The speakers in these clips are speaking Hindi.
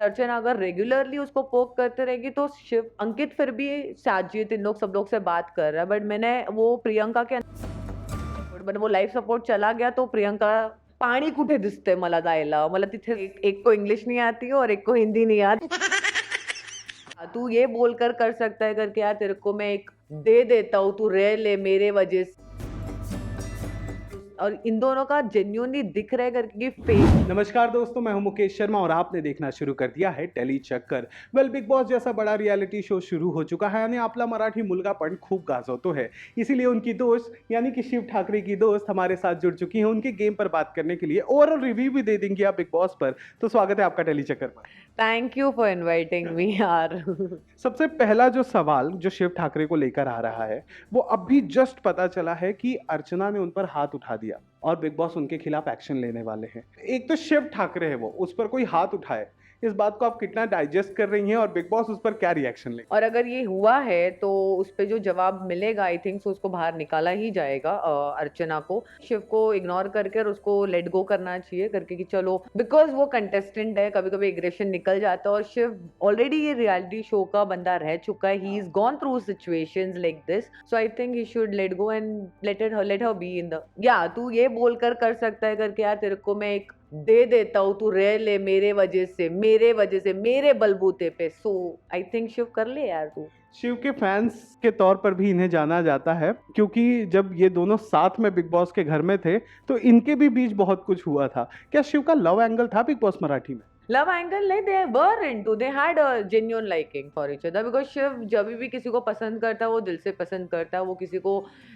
अर्चना अगर रेगुलरली उसको पोक करते रहेगी तो शिव अंकित फिर भी साजिद इन लोग सब लोग से बात कर रहा है, बट मैंने वो प्रियंका के वो लाइफ सपोर्ट चला गया तो प्रियंका पाणी कुठे दिसते मला जायला, मला तिथे एक को इंग्लिश नहीं आती और एक को हिंदी नहीं आती। तू ये बोलकर कर सकता है करके यार तेरे को मैं एक दे देता हूँ, तू रह ले मेरे वजह से। और इन दोनों का जेन्युइनली दिख रहा है करके फेक। नमस्कार दोस्तों, मैं हूं मुकेश शर्मा और आपने देखना शुरू कर दिया है टेली चक्कर। बिग बॉस जैसा बड़ा रियलिटी शो शुरू हो चुका है आणि आपला मराठी मुलगा पण खूप गाजवतो है। इसीलिए उनकी दोस्त यानी कि शिव ठाकरे की दोस्त हमारे साथ जुड़ चुकी हैं उनके गेम पर बात करने के लिए। ओवरऑल रिव्यू भी दे देंगी आप बिग बॉस पर। तो स्वागत है आपका टेली चक्कर पर। Thank you for inviting me यार। सबसे पहला जो सवाल जो शिव ठाकरे को लेकर आ रहा है, वो अभी जस्ट पता चला है कि अर्चना ने उन पर हाथ उठा दिया और बिग बॉस उनके खिलाफ एक्शन लेने वाले हैं। एक तो शिव ठाकरे है, वो उस पर कोई हाथ उठाए, इस बात को आप कितना डाइजेस्ट कर रही हैं और बिग बॉस उस पर क्या रिएक्शन ले? और अगर ये हुआ है तो उस पे जो जवाब मिलेगा आई थिंक उसको बाहर निकाला ही जाएगा। अर्चना को शिव को इग्नोर करके और उसको लेट गो करना चाहिए करके कि चलो, बिकॉज वो कंटेस्टेंट है, कभी कभी एग्रेशन निकल जाता है और शिव ऑलरेडी ये रियलिटी शो का बंदा रह चुका है। He is gone through situations like this, so I think he should let go and let her be in the. या तू ये बोलकर कर सकता है करके यार तेरे को मैं एक दे देता हूँ, तू रह ले मेरे वजह से मेरे बलबूते पे। सो आई थिंक शिव कर ले यार तू। शिव के फैंस के तौर पर भी इन्हें जाना जाता है क्योंकि जब ये दोनों साथ में बिग बॉस के घर में थे तो इनके भी बीच बहुत कुछ हुआ था। क्या शिव का लव एंगल था बिग बॉस मराठी में? लव एंगल नहीं, they were into, they had a genuine liking for each other. Because Shiv जब भी किसी को पसंद करता है वो दिल से पसंद करता है। वो किसी को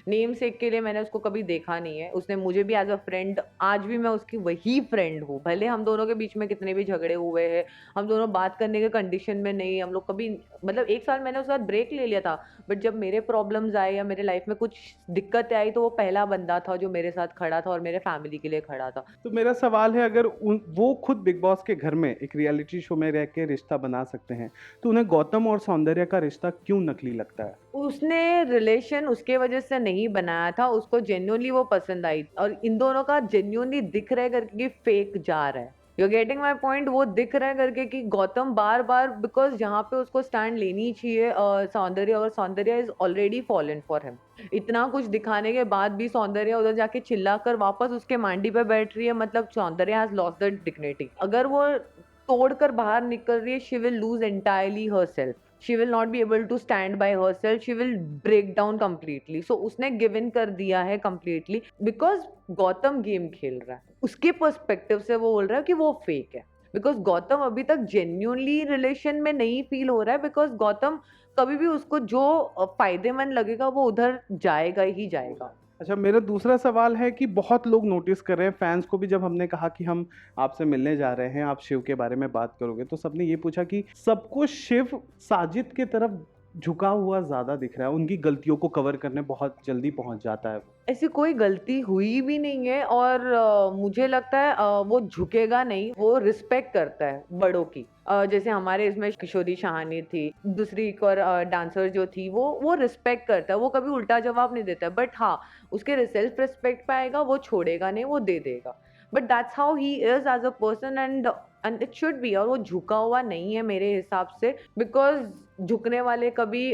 नेम सेक के लिए मैंने उसको कभी देखा नहीं है। उसने मुझे भी एज अ फ्रेंड, आज भी मैं उसकी वही फ्रेंड हूँ। भले हम दोनों के बीच में कितने भी झगड़े हुए हैं, हम दोनों बात करने के कंडीशन में नहीं, हम लोग कभी, मतलब एक साल मैंने उसके साथ ब्रेक ले लिया था, बट जब मेरे प्रॉब्लम्स आए या मेरे लाइफ में कुछ दिक्कतें आई तो वो पहला बंदा था जो मेरे साथ खड़ा था और मेरे फैमिली के लिए खड़ा था। तो मेरा सवाल है, अगर वो खुद बिग बॉस के घर में एक रियलिटी शो में रह के रिश्ता बना सकते हैं तो उन्हें गौतम और सौंदर्य का रिश्ता क्यों नकली लगता है? उसने रिलेशन उसके वजह से नहीं बनाया था, उसको जेन्युइनली वो पसंद आई और इन दोनों का जेन्युइनली दिख रहा है करके कि फेक जा रहा है। You getting my point? वो दिख रहा है करके कि गौतम बार बार, बिकॉज जहाँ पे उसको स्टैंड लेनी चाहिए सौंदर्य, और सौंदर्य is already fallen for him. इतना कुछ दिखाने के बाद भी सौंदर्य उधर जाके चिल्लाकर वापस उसके मांडी पे बैठ रही है, मतलब सौंदर्य हैज लॉस्ट द डिग्निटी। अगर वो तोड़कर बाहर निकल रही है, she will lose entirely herself, she will not be able to stand by herself, she will break down completely। so उसने गिव इन कर दिया है completely because गौतम गेम खेल रहा है। उसके पर्सपेक्टिव से वो बोल रहा है कि वो फेक है, बिकॉज गौतम अभी तक जेन्यूनली रिलेशन में नहीं फील हो रहा है। बिकॉज गौतम कभी भी उसको जो फायदेमंद लगेगा वो उधर जाएगा ही जाएगा। अच्छा, मेरा दूसरा सवाल है कि बहुत लोग नोटिस कर रहे हैं, फैंस को भी जब हमने कहा कि हम आपसे मिलने जा रहे हैं, आप शिव के बारे में बात करोगे, तो सबने ये पूछा कि सबको शिव साजिद के तरफ झुका हुआ ज़्यादा दिख रहा है, उनकी गलतियों को कवर करने बहुत जल्दी पहुंच जाता है। ऐसी कोई गलती हुई भी नहीं है और मुझे लगता है वो झुकेगा नहीं, वो रिस्पेक्ट करता है बड़ों की। जैसे हमारे इसमें किशोरी शाहानी थी, दूसरी एक और डांसर जो थी, वो रिस्पेक्ट करता है, वो कभी उल्टा जवाब नहीं देता। बट हाँ, उसके सेल्फ रिस्पेक्ट पाएगा, वो छोड़ेगा नहीं, वो दे देगा। But that's how he is as a person and it should be. और वो झुका हुआ नहीं है मेरे हिसाब से, बिकॉज झुकने वाले कभी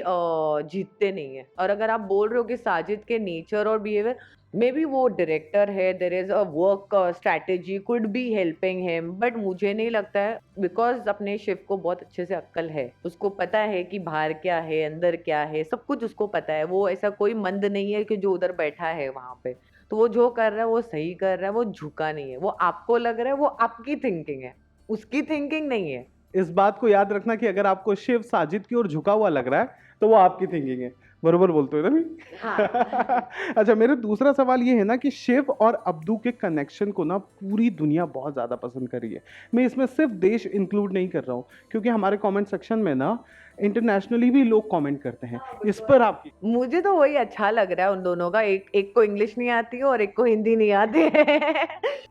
जीतते नहीं है। और अगर आप बोल रहे हो कि साजिद के नेचर और बिहेवियर, मे बी वो डायरेक्टर है, there is a work strategy could be helping him, but मुझे नहीं लगता है। बिकॉज अपने शिव को बहुत अच्छे से अक्ल है, उसको पता है कि बाहर क्या है अंदर क्या है, सब कुछ उसको पता है। वो ऐसा कोई मंद नहीं है कि जो उधर बैठा है वहां पे। तो वो जो कर रहा है वो सही कर रहा है, वो झुका नहीं है। वो आपको लग रहा है वो आपकी थिंकिंग है, उसकी थिंकिंग नहीं है। इस बात को याद रखना कि अगर आपको शिव साजिद की ओर झुका हुआ लग रहा है तो वो आपकी थिंकिंग है। बरोबर बोलते हो ना भी? हाँ। अच्छा, मेरा दूसरा सवाल ये है ना कि शिव और अब्दू के कनेक्शन को ना पूरी दुनिया बहुत ज़्यादा पसंद कर रही है। मैं इसमें सिर्फ देश इंक्लूड नहीं कर रहा हूँ क्योंकि हमारे कमेंट सेक्शन में ना इंटरनेशनली भी लोग कमेंट करते हैं। इस पर आपकी? मुझे तो वही अच्छा लग रहा है उन दोनों का। एक को इंग्लिश नहीं आती है और एक को हिंदी नहीं आती है।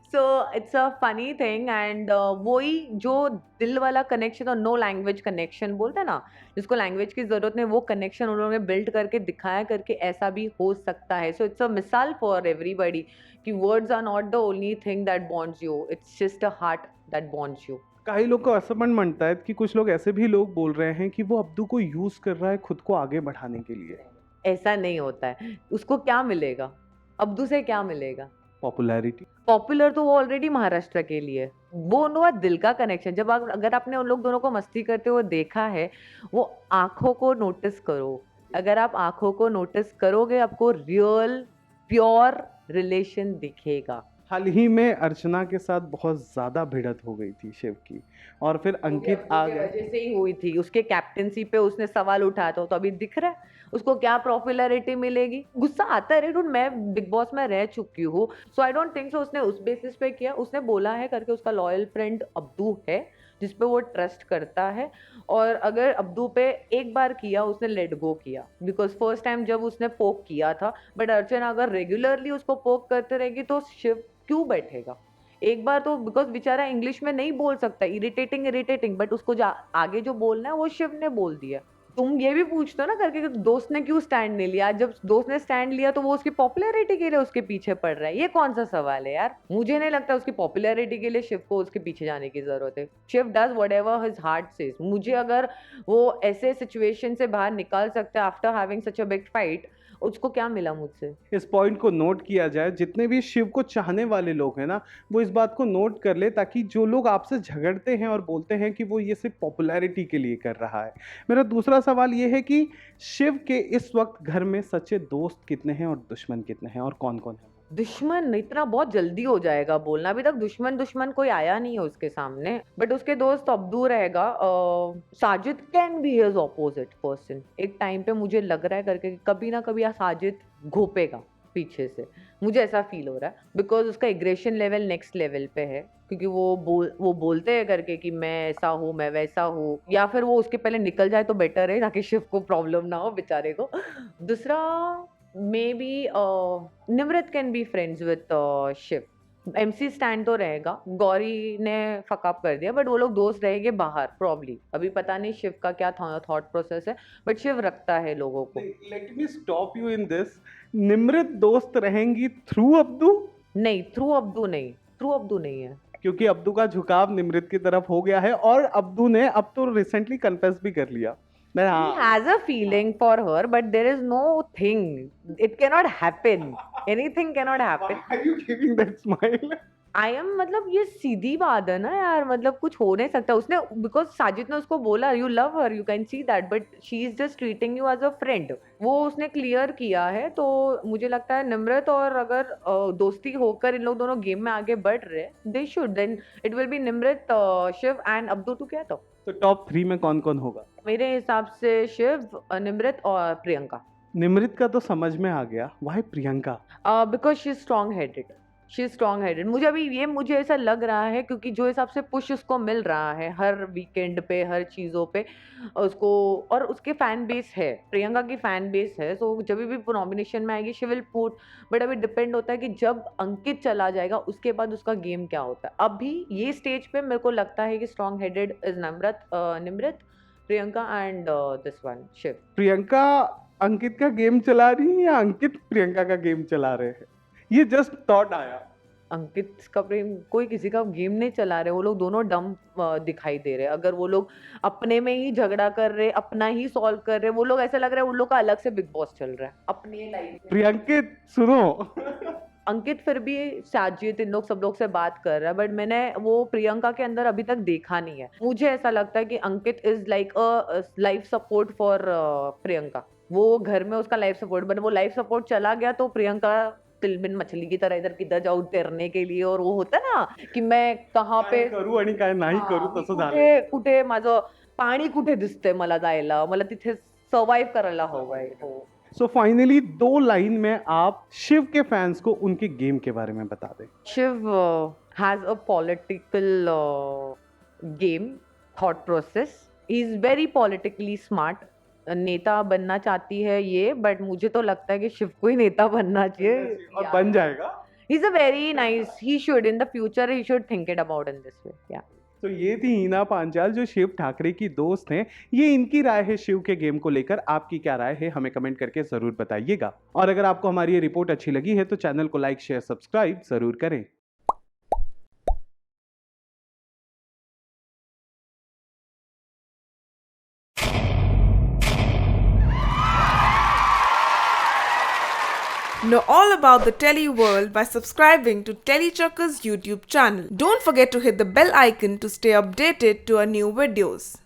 सो it's a funny thing and वही जो दिल वाला कनेक्शन और नो लैंग्वेज कनेक्शन बोलते हैं ना, जिसको लैंग्वेज की जरूरत नहीं, वो कनेक्शन उन्होंने बिल्ड करके दिखाया करके ऐसा भी हो सकता है। सो इट्स अ मिसाल फॉर एवरीबडी कि words are not the only thing that bonds you, it's just a heart that bonds you. काही लोग को असं पण म्हणतायत की कुछ लोग ऐसे भी लोग बोल रहे हैं कि वो अब्दू को यूज कर रहा है खुद को आगे बढ़ाने के लिए। ऐसा नहीं होता है। उसको क्या मिलेगा? अब्दू से क्या मिलेगा? पॉपुलैरिटी। पॉपुलर तो वो ऑलरेडी महाराष्ट्र के लिए है। वो उनका दिल का कनेक्शन, जब आप अगर आपने उन लोग दोनों को मस्ती करते हुए देखा है, वो आँखों को नोटिस करो। अगर आप आँखों को नोटिस करोगे, आपको रियल प्योर रिलेशन दिखेगा। हाल ही में अर्चना के साथ बहुत ज़्यादा भिड़त हो गई थी शिव की, और फिर वो भी अंकित अब्दू आ की गया। वजह से ही हुई थी। उसके कैप्टेंसी पे उसने सवाल उठाया था, तो अभी दिख रहा है उसको क्या पॉपुलैरिटी मिलेगी। गुस्सा आता है रे डूड, मैं बिग बॉस में रह चुकी हूँ, सो आई डोंट थिंक सो उसने उस बेसिस पे किया। उसने बोला है करके उसका लॉयल फ्रेंड अब्दू है, जिस पे वो ट्रस्ट करता है। और अगर अब्दू पे एक बार किया, उसने लेट गो किया, बिकॉज फर्स्ट टाइम जब उसने पोक किया था। बट अर्चना अगर रेगुलरली उसको पोक करते रहेगी तो शिव क्यों बैठेगा? एक बार तो बिकॉज बेचारा इंग्लिश में नहीं बोल सकता, इरिटेटिंग इरिटेटिंग, बट उसको आगे जो बोलना है वो शिव ने बोल दिया। तुम ये भी पूछते हो ना करके कि दोस्त ने क्यों स्टैंड नहीं लिया। जब दोस्त ने स्टैंड लिया तो वो उसकी पॉपुलैरिटी के लिए उसके पीछे पड़ रहा है। ये कौन सा सवाल है यार? मुझे नहीं लगता उसकी पॉपुलैरिटी के लिए शिव को उसके पीछे जाने की जरूरत है। Shiv does whatever his heart says. मुझे अगर वो ऐसे सिचुएशन से बाहर निकाल सकता है after having such a big fight, उसको क्या मिला मुझसे? इस पॉइंट को नोट किया जाए, जितने भी शिव को चाहने वाले लोग हैं ना, वो इस बात को नोट कर ले, ताकि जो लोग आपसे झगड़ते हैं और बोलते हैं कि वो ये सिर्फ पॉपुलैरिटी के लिए कर रहा है। मेरा दूसरा सवाल ये है कि शिव के इस वक्त घर में सच्चे दोस्त कितने हैं और दुश्मन कितने हैं, और कौन कौन है? दुश्मन इतना बहुत जल्दी हो जाएगा बोलना। अभी तक दुश्मन दुश्मन कोई आया नहीं है उसके सामने, बट उसके दोस्त अब्दू रहेगा। Sajid can be his opposite person. एक टाइम पे मुझे लग रहा है करके कि कभी ना कभी साजिद घोपेगा पीछे से। मुझे ऐसा फील हो रहा है, बिकॉज उसका एग्रेशन लेवल नेक्स्ट लेवल पे है। क्योंकि वो बोलते हैं करके कि मैं ऐसा हूँ, मैं वैसा हूँ, या फिर वो उसके पहले निकल जाए तो बेटर है, ताकि शिव को प्रॉब्लम ना हो बेचारे को। दूसरा, maybe Nimrit can be friends with Shiv. MC Stan तो रहेगा, गौरी ने फकअप कर दिया, बट वो लोग दोस्त रहेंगे बाहर प्रॉब्ली। अभी पता नहीं शिव का क्या थॉट प्रोसेस है, बट शिव रखता है लोगों को। Let me stop you in this. Nimrit दोस्त रहेंगी थ्रू अब्दू? नहीं, थ्रू अब्दू नहीं, थ्रू अब्दू नहीं है। क्योंकि अब्दू का झुकाव निमृत की तरफ हो गया है, और अब्दू ने अब तो रिसेंटली कन्फेस भी कर लिया। मैं He हाँ, has a feeling for her, but there is no thing. It cannot happen. Anything cannot happen. why are you giving that smile? I am, मतलब ये सीधी बात है ना यार, मतलब कुछ हो नहीं सकता। उसने, बिकॉज साजिद ने उसको बोला you love her, you can see that, but she is just treating you as a friend. वो उसने क्लियर किया है। तो मुझे लगता है निम्रत और अगर दोस्ती होकर इन लोग दोनों गेम में आगे बढ़ रहे, they should, then it will be Nimrat, Shiv and Abdu together. तो टॉप 3 में कौन कौन होगा? मेरे हिसाब से शिव, निम्रत और प्रियंका। निमृत का तो समझ में आ गया, why Priyanka? Because she is strong headed. She is strong headed. मुझे ऐसा लग रहा है, क्योंकि जो हिसाब से पुश उसको मिल रहा है हर वीकेंड पे, हर चीज़ों पे उसको, और उसके फैन बेस है, प्रियंका की फैन बेस है। सो जब भी नॉमिनेशन में आएगी शी विल पुट। बट अभी डिपेंड होता है कि जब अंकित चला जाएगा उसके बाद उसका गेम क्या होता है। अभी ये स्टेज पे मेरे को लगता है कि strong headed is Nimrit, Priyanka and this one Shiv. Priyanka Ankit का गेम चला रही है या अंकित प्रियंका का गेम चला रहे हैं? ये जस्ट थॉट आया। अंकित का प्रेम, कोई किसी का गेम नहीं चला रहे। वो लोग दोनों डम दिखाई दे रहे। अगर वो लोग अपने में ही झगड़ा कर रहे, अपना ही सॉल्व कर रहे, वो लोग ऐसा लग रहा है उन लोग का अलग से बिग बॉस चल रहा है अपनी लाइफ में। प्रियंकित सुनो। अंकित फिर भी साजिद इन लोग सब लोग से बात कर रहा है, बट मैंने वो प्रियंका के अंदर अभी तक देखा नहीं है। मुझे ऐसा लगता है कि Ankit is like a life support for Priyanka. वो घर में उसका लाइफ सपोर्ट, बट वो लाइफ सपोर्ट चला गया तो प्रियंका तिलबिन मछली की तरह इधर किधर जाऊ तैरने के लिए। और वो होता ना कि मैं कहाँ पे काय करू आणि काय नाही करू, तसं झालं. कुठे कुठे माझं पाणी कुठे दिसतंय मला जायला, मला तिथे सर्वाइव करायला हवंय। हो, सो फाइनली 2 लाइन में आप शिव के फैंस को उनके गेम के बारे में बता दें। Shiv has a political game thought process. He is very politically smart. नेता बनना चाहती है ये, बट मुझे तो लगता है कि शिव को ही नेता बनना चाहिए। और बन जाएगा। He's a very nice, he should in the future he should think it about in this way. Yeah. तो ये थी हिना पांचाल, जो शिव ठाकरे की दोस्त हैं। ये इनकी राय है शिव के गेम को लेकर। आपकी क्या राय है हमें कमेंट करके जरूर बताइएगा। और अगर आपको हमारी ये रिपोर्ट अच्छी लगी है तो चैनल को लाइक शेयर सब्सक्राइब जरूर करें। Know all about the Telly world by subscribing to Telechuckers YouTube channel. Don't forget to hit the bell icon to stay updated to our new videos.